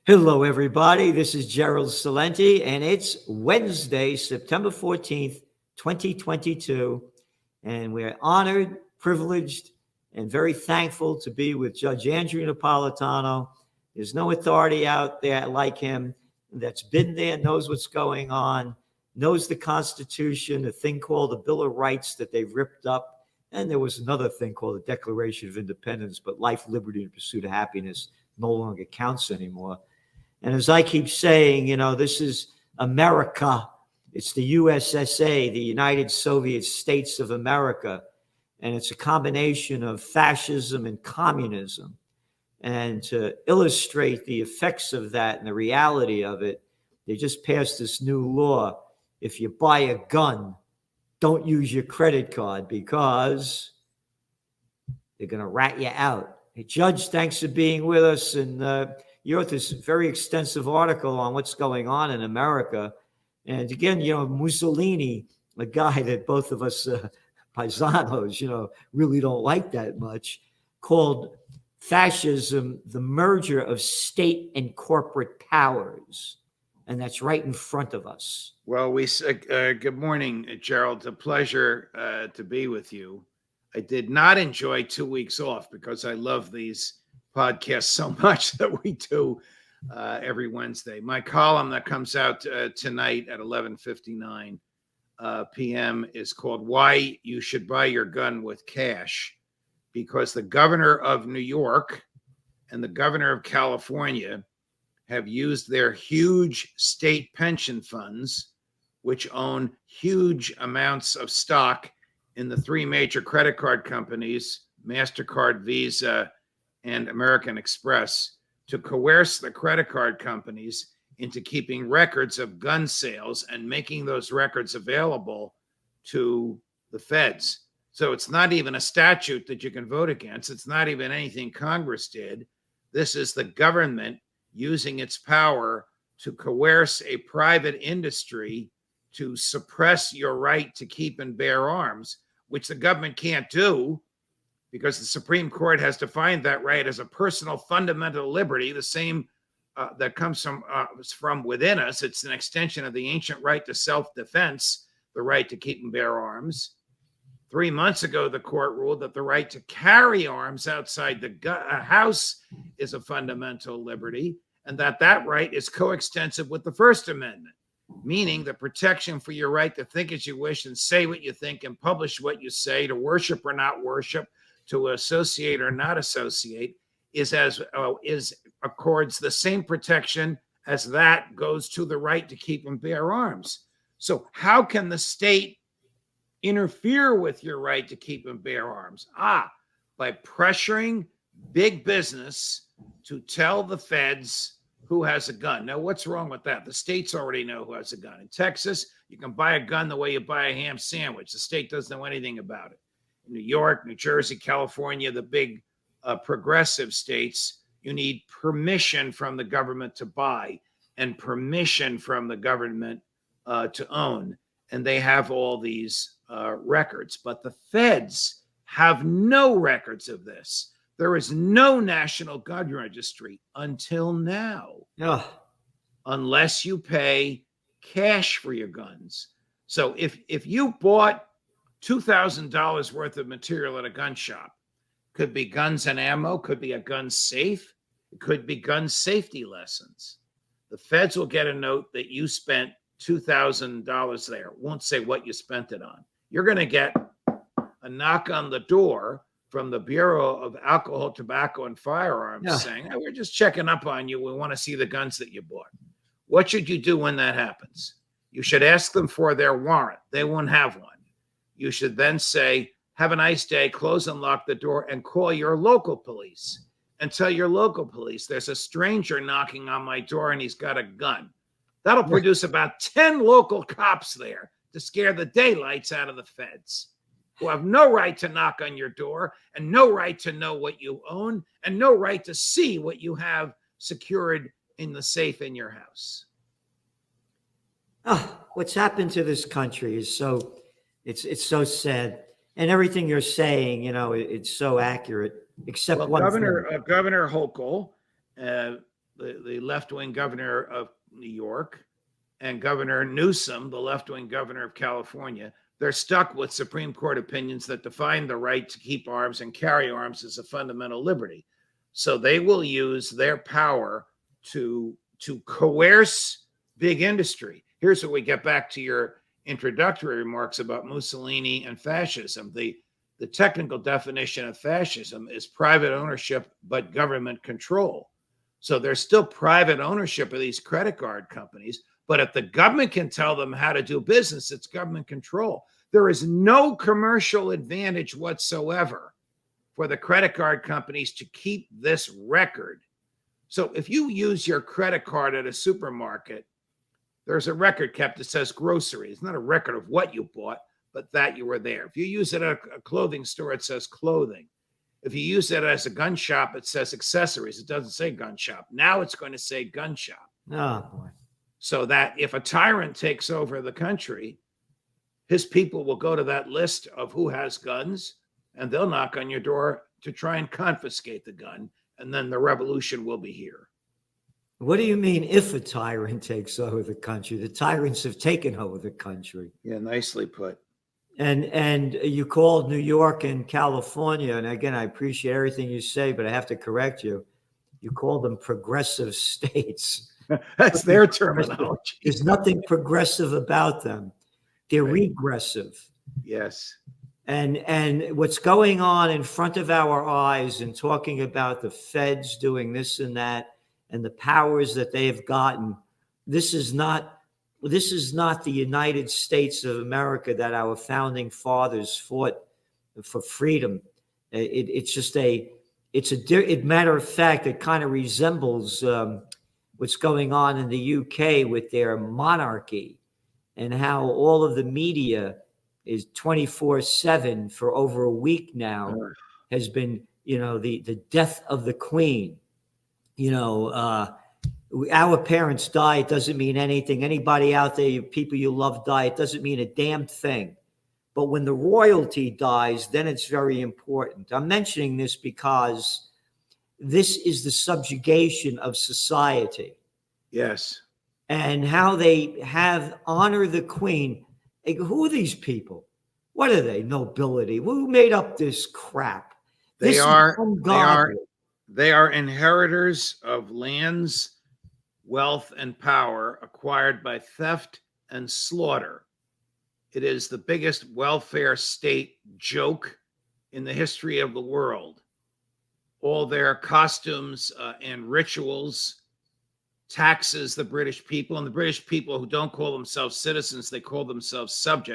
Hello, everybody. This is Gerald Celente, and it's Wednesday, September 14th, 2022. And we're honored, privileged, and very thankful to be with Judge Andrew Napolitano. There's no authority out there like him that's been there, knows what's going on, knows the Constitution, a thing called the Bill of Rights that they've ripped up. And there was another thing called the Declaration of Independence, but life, liberty, and pursuit of happiness no longer counts anymore. And as I keep saying, this is America. It's the USSA, the United Soviet States of America. And it's a combination of fascism and communism. And to illustrate the effects of that and the reality of it, they just passed this new law. If you buy a gun, don't use your credit card because they're going to rat you out. Hey, Judge, thanks for being with us. And you wrote this very extensive article on what's going on in America. And again, Mussolini, a guy that both of us paisanos, really don't like that much, called fascism the merger of state and corporate powers. And that's right in front of us. Well, good morning, Gerald. It's a pleasure to be with you. I did not enjoy 2 weeks off because I love these podcasts so much that we do every Wednesday. My column that comes out tonight at 11:59 p.m. is called "Why You Should Buy Your Gun with Cash," because the governor of New York and the governor of California have used their huge state pension funds, which own huge amounts of stock in the three major credit card companies, MasterCard, Visa, and American Express, to coerce the credit card companies into keeping records of gun sales and making those records available to the feds. So it's not even a statute that you can vote against. It's not even anything Congress did. This is the government using its power to coerce a private industry to suppress your right to keep and bear arms, which the government can't do, because the Supreme Court has defined that right as a personal fundamental liberty, the same that comes from within us. It's an extension of the ancient right to self-defense, the right to keep and bear arms. 3 months ago, the court ruled that the right to carry arms outside the house is a fundamental liberty, and that right is coextensive with the First Amendment, meaning the protection for your right to think as you wish and say what you think and publish what you say, to worship or not worship, to associate or not associate, is accords the same protection as that goes to the right to keep and bear arms. So how can the state interfere with your right to keep and bear arms? By pressuring big business to tell the feds who has a gun. Now, what's wrong with that? The states already know who has a gun. In Texas, you can buy a gun the way you buy a ham sandwich. The state doesn't know anything about it. New York, New Jersey, California, the big progressive states, you need permission from the government to buy and permission from the government to own. And they have all these records. But the feds have no records of this. There is no national gun registry until now, unless you pay cash for your guns. So if you bought $2,000 worth of material at a gun shop, could be guns and ammo, could be a gun safe, it could be gun safety lessons. The feds will get a note that you spent $2,000 there. It won't say what you spent it on. You're going to get a knock on the door from the Bureau of Alcohol, Tobacco, and Firearms saying, hey, we're just checking up on you. We want to see the guns that you bought. What should you do when that happens? You should ask them for their warrant. They won't have one. You should then say, have a nice day, close and lock the door, and call your local police and tell your local police there's a stranger knocking on my door and he's got a gun. That'll produce about 10 local cops there to scare the daylights out of the feds, who have no right to knock on your door and no right to know what you own and no right to see what you have secured in the safe in your house. What's happened to this country is it's so sad. And everything you're saying, it's so accurate, except one Governor Hochul the left-wing governor of New York, and Governor Newsom, the left-wing governor of California, they're stuck with Supreme Court opinions that define the right to keep arms and carry arms as a fundamental liberty. So they will use their power to coerce big industry. Here's where we get back to your introductory remarks about Mussolini and fascism. The technical definition of fascism is private ownership, but government control. So there's still private ownership of these credit card companies, but if the government can tell them how to do business, it's government control. There is no commercial advantage whatsoever for the credit card companies to keep this record. So if you use your credit card at a supermarket, there's a record kept that says grocery. It's not a record of what you bought, but that you were there. If you use it at a clothing store, it says clothing. If you use it as a gun shop, it says accessories. It doesn't say gun shop. Now it's going to say gun shop. Oh, boy. So that if a tyrant takes over the country, his people will go to that list of who has guns, and they'll knock on your door to try and confiscate the gun, and then the revolution will be here. What do you mean if a tyrant takes over the country? The tyrants have taken over the country. Yeah, nicely put. And you called New York and California, and again, I appreciate everything you say, but I have to correct you. You call them progressive states. That's their terminology. There's nothing progressive about them. They're regressive. Yes. And what's going on in front of our eyes and talking about the feds doing this and that and the powers that they have gotten, this is not the United States of America that our founding fathers fought for freedom. It's just a matter of fact, it kind of resembles what's going on in the UK with their monarchy and how all of the media is 24/7 for over a week now has been, the death of the Queen. Our parents die. It doesn't mean anything. Anybody out there, people you love die. It doesn't mean a damn thing. But when the royalty dies, then it's very important. I'm mentioning this because this is the subjugation of society. Yes. And how they have honor the Queen. Who are these people? What are they? Nobility. Who made up this crap? They are inheritors of lands, wealth, and power acquired by theft and slaughter. It is the biggest welfare state joke in the history of the world. All their costumes and rituals taxes the British people, and the British people who don't call themselves citizens, they call themselves subjects.